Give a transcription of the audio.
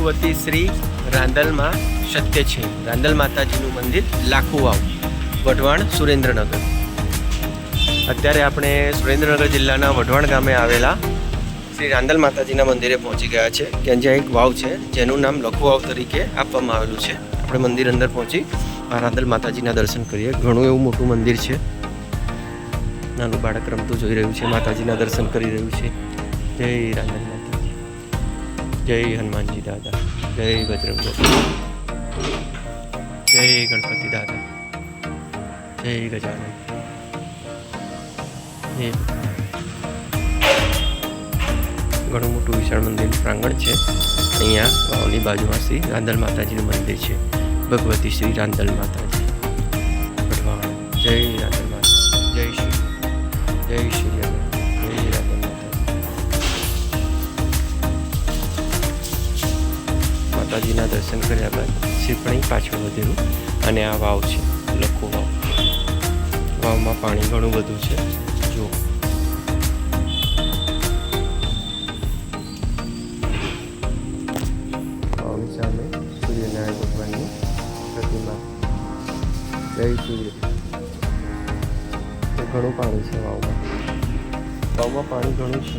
ભગવતી શ્રી રાંદલમાં સત્ય છે. રાંદલ માતાજીનું મંદિર, લાખુ વાવ, વઢવાણ, સુરેન્દ્રનગર. અત્યારે આપણે સુરેન્દ્રનગર જિલ્લાના વઢવાણ ગામે આવેલા શ્રી રાંદલ માતાજીના મંદિરે પહોંચી ગયા છે. કે જ્યાં એક વાવ છે જેનું નામ લખુ વાવ તરીકે આપવામાં આવેલું છે. આપણે મંદિર અંદર પહોંચી આ રાંદલ માતાજીના દર્શન કરીએ. ઘણું એવું મોટું મંદિર છે. નાનું બાળક રમતું જોઈ રહ્યું છે, માતાજીના દર્શન કરી રહ્યું છે. જય રાંદલ માતાજી, જય હનુમાનજી દાદા, જય બજરંગ બલી, જય ગણપતિ દાદા, જય ગજાનન. ઘણું મોટું વિશાળ મંદિરનું પ્રાંગણ છે. અહીંયા વાવની બાજુમાં શ્રી રાંદલ માતાજીનું મંદિર છે. ભગવતી શ્રી રાંદલ માતાજી, વઢવાણ. જય રાંદલ માતા, જય શ્રી રાંદલ, જય રાંદલ માતાજી. માતાજીના દર્શન કર્યા બાદ શ્રીપણી પાછળ વધેલું અને આ વાવ છે, લખુ વાવ. વાવમાં પાણી ઘણું બધું છે. જો વાવની સામે સૂર્યનારાયણ ભગવાનની પ્રતિમા. જય સૂર્ય. ઘણું પાણી છે વાવમાં. વાવમાં પાણી ઘણું છે.